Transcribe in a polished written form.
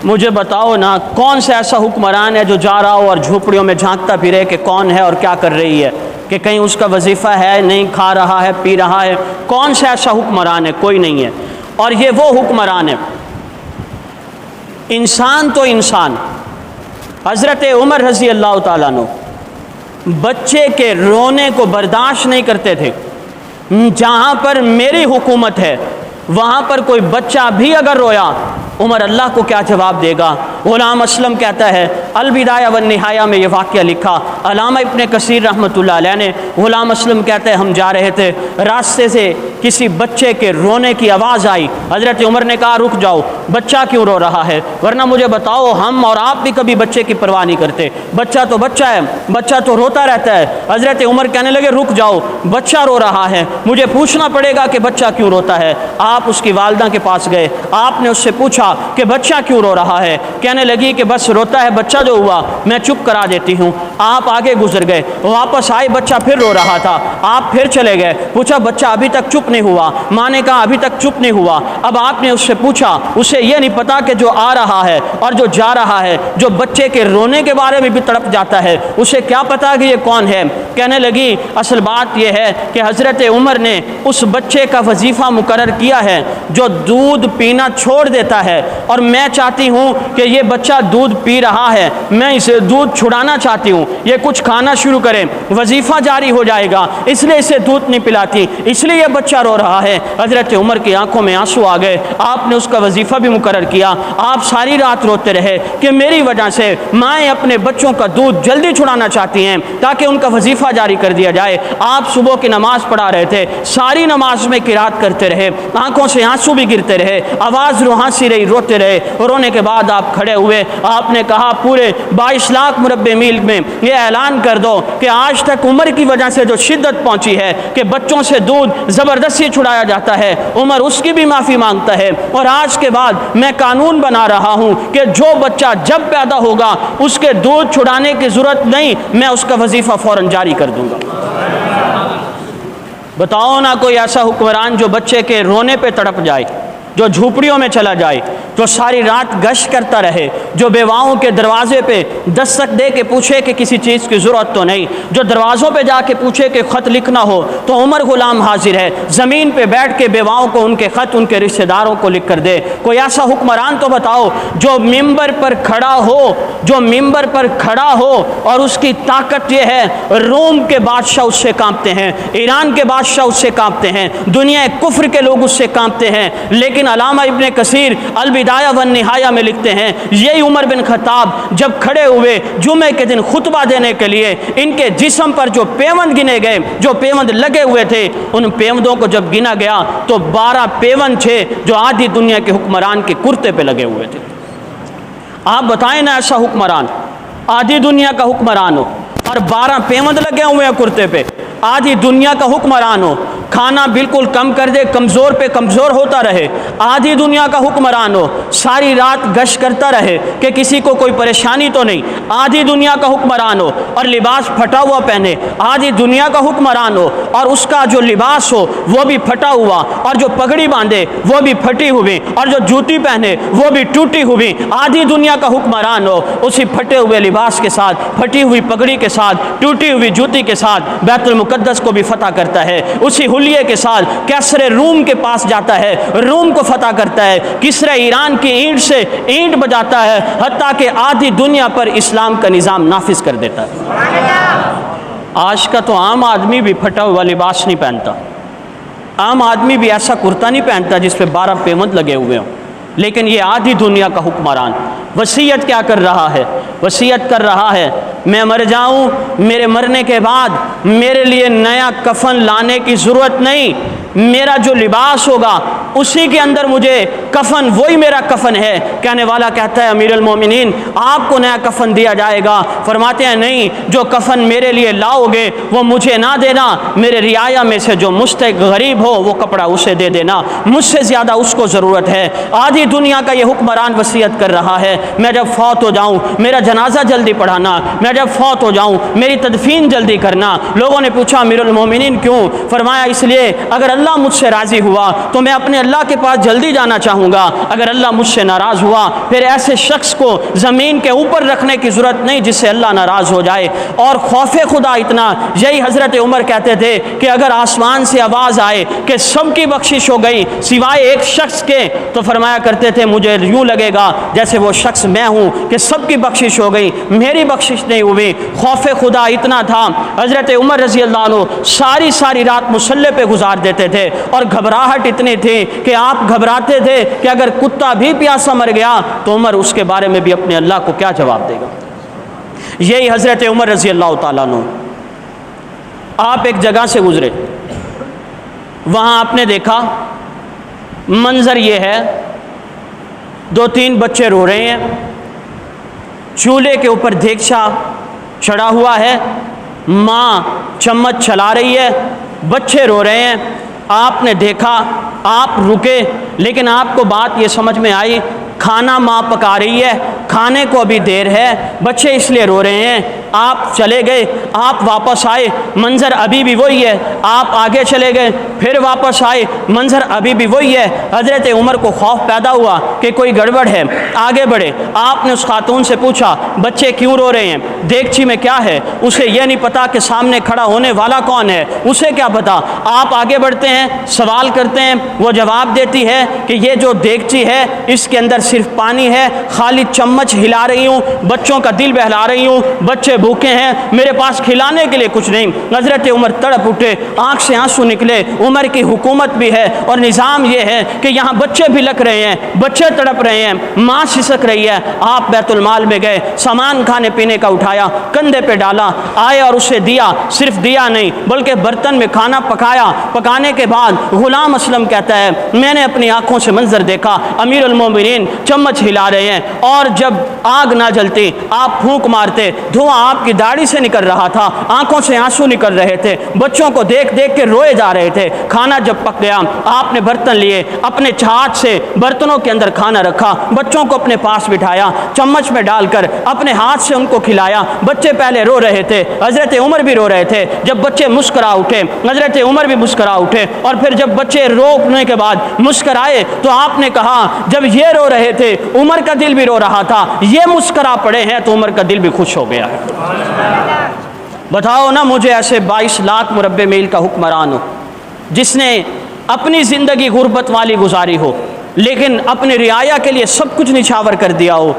مجھے بتاؤ نا کون سا ایسا حکمران ہے جو جا رہا ہو اور جھوپڑیوں میں جھانکتا پھرے کہ کون ہے اور کیا کر رہی ہے، کہ کہیں اس کا وظیفہ ہے نہیں، کھا رہا ہے پی رہا ہے؟ کون سا ایسا حکمران ہے؟ کوئی نہیں ہے۔ اور یہ وہ حکمران ہے، انسان تو انسان۔ حضرت عمر رضی اللہ تعالیٰ عنہ بچے کے رونے کو برداشت نہیں کرتے تھے۔ جہاں پر میری حکومت ہے وہاں پر کوئی بچہ بھی اگر رویا، عمر اللہ کو کیا جواب دے گا؟ غلام اسلم کہتا ہے، البدایہ والنہایہ میں یہ واقعہ لکھا، علامہ ابن کثیر رحمۃ اللہ علیہ نے۔ غلام اسلم کہتے ہیں ہم جا رہے تھے، راستے سے کسی بچے کے رونے کی آواز آئی۔ حضرت عمر نے کہا رک جاؤ، بچہ کیوں رو رہا ہے؟ ورنہ مجھے بتاؤ، ہم اور آپ بھی کبھی بچے کی پرواہ نہیں کرتے، بچہ تو بچہ ہے، بچہ تو روتا رہتا ہے۔ حضرت عمر کہنے لگے رک جاؤ، بچہ رو رہا ہے، مجھے پوچھنا پڑے گا کہ بچہ کیوں روتا ہے۔ آپ اس کی والدہ کے پاس گئے، آپ نے اس سے پوچھا کہ بچہ کیوں رو رہا ہے؟ کہنے لگی کہ بس روتا ہے بچہ، جو ہوا میں چپ کرا دیتی ہوں۔ آپ آگے گزر گئے، واپس آئے، بچہ پھر رو رہا تھا، آپ پھر چلے گئے، پوچھا بچہ ابھی تک چپ نہیں ہوا؟ ماں نے کہا ابھی تک چپ نہیں ہوا۔ اب آپ نے اس سے پوچھا، اسے یہ نہیں پتا کہ جو آ رہا ہے اور جو جا رہا ہے، جو بچے کے رونے کے بارے میں بھی تڑپ جاتا ہے، اسے کیا پتا کہ یہ کون ہے؟ کہنے لگی اصل بات یہ ہے کہ حضرت عمر نے اس بچے کا وظیفہ مقرر کیا ہے جو دودھ پینا چھوڑ دیتا ہے، اور میں چاہتی ہوں کہ یہ بچہ دودھ پی رہا ہے، میں اسے دودھ چھڑانا چاہتی ہوں، یہ کچھ کھانا شروع کرے، وظیفہ جاری ہو جائے گا، اس لیے اسے دودھ نہیں پلاتی، اس لیے یہ بچہ رو رہا ہے۔ حضرت عمر کی آنکھوں میں آنسو آ گئے، آپ نے اس کا وظیفہ بھی مقرر کیا۔ آپ ساری رات روتے رہے کہ میری وجہ سے مائیں اپنے بچوں کا دودھ جلدی چھڑانا چاہتی ہیں تاکہ ان کا وظیفہ جاری کر دیا جائے۔ آپ صبح کی نماز پڑھا رہے تھے، ساری نماز میں قرات کرتے رہے، آنکھوں سے آنسو بھی گرتے رہے، آواز روحانسی رہی، روتے رہے۔ رونے کے بعد آپ کھڑے ہوئے، آپ نے کہا پورے 22 لاکھ مربع میل میں یہ اعلان کر دو کہ آج تک عمر کی وجہ سے جو شدت پہنچی ہے کہ بچوں سے دودھ زبردستی چھڑایا جاتا ہے، عمر اس کی بھی معافی مانگتا ہے، اور آج کے بعد میں قانون بنا رہا ہوں کہ جو بچہ جب پیدا ہوگا اس کے دودھ چھڑانے کی ضرورت نہیں، میں اس کا وظیفہ فوراً جاری کر دوں گا۔ بتاؤ نا کوئی ایسا حکمران جو بچے کے رونے پہ تڑپ جائے، جو جھوپڑیوں میں چلا جائے، جو ساری رات گشت کرتا رہے، جو بیواؤں کے دروازے پہ دستک دے کے پوچھے کہ کسی چیز کی ضرورت تو نہیں، جو دروازوں پہ جا کے پوچھے کہ خط لکھنا ہو تو عمر غلام حاضر ہے، زمین پہ بیٹھ کے بیواؤں کو ان کے خط ان کے رشتہ داروں کو لکھ کر دے۔ کوئی ایسا حکمران تو بتاؤ جو ممبر پر کھڑا ہو، جو ممبر پر کھڑا ہو اور اس کی طاقت یہ ہے، روم کے بادشاہ اس سے کانپتے ہیں، ایران کے بادشاہ اس سے کانپتے ہیں، دنیا کفر کے لوگ اس سے کانپتے ہیں، لیکن علامہ ابن کثیر البدایہ والنہایہ میں لکھتے ہیں یہی عمر بن خطاب جب کھڑے ہوئے جمعے کے دن خطبہ دینے کے لیے، ان کے جسم پر جو پیوند گنے گئے، جو پیوند لگے ہوئے تھے، ان پیوندوں کو جب گنا گیا تو 12 پیوند تھے جو آدھی دنیا کے حکمران کے کرتے پہ لگے ہوئے تھے۔ آپ بتائیں نا ایسا حکمران، آدھی دنیا کا حکمران ہو اور 12 پیوند لگے ہوئے ہیں کرتے پہ، آدھی دنیا کا حکمران ہو، کھانا بالکل کم کر دے، کمزور پہ کمزور ہوتا رہے، آدھی دنیا کا حکمران ہو، ساری رات گشت کرتا رہے کہ کسی کو کوئی پریشانی تو نہیں، آدھی دنیا کا حکمران ہو، اور لباس پھٹا ہوا پہنے، آدھی دنیا کا حکمران ہو اور اس کا جو لباس ہو وہ بھی پھٹا ہوا، اور جو پگڑی باندھے وہ بھی پھٹی ہوئی، اور جو جوتی پہنے وہ بھی ٹوٹی ہوئی، آدھی دنیا کا حکمران ہو، اسی پھٹے ہوئے لباس کے ساتھ، پھٹی ہوئی پگڑی کے ساتھ، ٹوٹی ہوئی جوتی کے ساتھ بیت المقدس کو بھی فتح کرتا ہے، اسی حلیے کے ساتھ کیسر روم کے پاس جاتا ہے، روم کو فتح کرتا ہے، کسرا ایران کی اینٹ سے اینٹ بجاتا ہے، حتیٰ کہ آدھی دنیا پر اسلام کا نظام نافذ کر دیتا ہے۔ آج کا تو عام آدمی بھی پھٹا ہوا لباس نہیں پہنتا، عام آدمی بھی ایسا کرتا نہیں پہنتا جس پہ 12 پیوند لگے ہوئے ہوں، لیکن یہ آدھی دنیا کا حکمران وصیت کیا کر رہا ہے؟ وصیت کر رہا ہے میں مر جاؤں، میرے مرنے کے بعد میرے لیے نیا کفن لانے کی ضرورت نہیں، میرا جو لباس ہوگا اسی کے اندر مجھے کفن، وہی میرا کفن ہے۔ کہنے والا کہتا ہے امیر المومنین آپ کو نیا کفن دیا جائے گا، فرماتے ہیں نہیں، جو کفن میرے لیے لاؤ گے وہ مجھے نہ دینا، میرے رعایا میں سے جو مستحق غریب ہو وہ کپڑا اسے دے دینا، مجھ سے زیادہ اس کو ضرورت ہے۔ آدھی دنیا کا یہ حکمران وصیت کر رہا ہے میں جب فوت ہو جاؤں میرا جنازہ جلدی پڑھانا، میں جب فوت ہو جاؤں میری تدفین جلدی کرنا۔ لوگوں نے پوچھا امیر المومنین کیوں؟ فرمایا اس لیے اگر اللہ مجھ سے راضی ہوا تو میں اپنے اللہ کے پاس جلدی جانا چاہوں گا، اگر اللہ مجھ سے ناراض ہوا پھر ایسے شخص کو زمین کے اوپر رکھنے کی ضرورت نہیں جس سے اللہ ناراض ہو جائے۔ اور خوف خدا اتنا، یہی حضرت عمر کہتے تھے کہ اگر آسمان سے آواز آئے کہ سب کی بخشش ہو گئی سوائے ایک شخص کے، تو فرمایا کرتے تھے مجھے یوں لگے گا جیسے وہ شخص میں ہوں کہ سب کی بخشش ہو گئی، میری بخشش نہیں ہوئی۔ خوف خدا اتنا تھا، حضرت عمر رضی اللہ عنہ ساری رات مصلے پہ گزار دیتے تھے، اور گھبراہٹ اتنی تھی کہ آپ گھبراتے تھے کہ اگر کتا بھی پیاسا مر گیا تو عمر اس کے بارے میں بھی اپنے اللہ کو کیا جواب دے گا۔ یہی حضرت عمر رضی اللہ تعالیٰ عنہ، آپ ایک جگہ سے گزرے، وہاں آپ نے دیکھا منظر یہ ہے، 2-3 بچے رو رہے ہیں، چولہے کے اوپر دیگچا چڑھا ہوا ہے، ماں چمچ چلا رہی ہے، بچے رو رہے ہیں۔ آپ نے دیکھا، آپ رکے، لیکن آپ کو بات یہ سمجھ میں آئی کھانا ماں پکا رہی ہے، کھانے کو ابھی دیر ہے، بچے اس لیے رو رہے ہیں۔ آپ چلے گئے، آپ واپس آئے، منظر ابھی بھی وہی ہے، آپ آگے چلے گئے، پھر واپس آئے، منظر ابھی بھی وہی ہے۔ حضرت عمر کو خوف پیدا ہوا کہ کوئی گڑبڑ ہے، آگے بڑھے، آپ نے اس خاتون سے پوچھا بچے کیوں رو رہے ہیں، دیگچی میں کیا ہے؟ اسے یہ نہیں پتا کہ سامنے کھڑا ہونے والا کون ہے، اسے کیا پتا۔ آپ آگے بڑھتے ہیں، سوال کرتے ہیں، وہ جواب دیتی ہے کہ یہ جو دیگچی ہے اس کے اندر صرف پانی ہے، خالی چمچ ہلا رہی ہوں، بچوں کا دل بہلا رہی ہوں، بچے بھوکے ہیں، میرے پاس کھلانے کے لیے کچھ نہیں۔ حضرت عمر تڑپ اٹھے، آنکھ سے آنسو نکلے۔ عمر کی حکومت بھی ہے اور نظام یہ ہے کہ یہاں بچے بھی لگ رہے ہیں، بچے تڑپ رہے ہیں، ماں سسک رہی ہے۔ آپ بیت المال میں گئے، سامان کھانے پینے کا اٹھایا، کندھے پہ ڈالا، آئے اور اسے دیا، صرف دیا نہیں بلکہ برتن میں کھانا پکایا۔ پکانے کے بعد غلام اسلم کہتا ہے میں نے اپنی آنکھوں سے منظر دیکھا، امیر المومنین چمچ ہلا رہے ہیں، اور جب آگ نہ جلتی آپ پھونک مارتے، دھواں آپ کی داڑھی سے نکل رہا تھا، آنکھوں سے آنسو نکل رہے تھے، بچوں کو دیکھ دیکھ کے روئے جا رہے تھے۔ کھانا جب پک گیا آپ نے برتن لیے، اپنے ہاتھ سے برتنوں کے اندر کھانا رکھا، بچوں کو اپنے پاس بٹھایا، چمچ میں ڈال کر اپنے ہاتھ سے ان کو کھلایا۔ بچے پہلے رو رہے تھے، حضرت عمر بھی رو رہے تھے، جب بچے مسکرا اٹھے حضرت عمر بھی مسکرا اٹھے، اور پھر جب بچے رونے کے بعد مسکرائے تو آپ نے کہا جب یہ رو رہے تھے عمر کا دل بھی رو رہا تھا، یہ مسکرا پڑے ہیں تو عمر کا دل بھی خوش ہو گیا ہے۔ بتاؤ نا مجھے ایسے 22 لاکھ مربع میل کا حکمران ہو جس نے اپنی زندگی غربت والی گزاری ہو لیکن اپنے رعایا کے لیے سب کچھ نچھاور کر دیا ہو،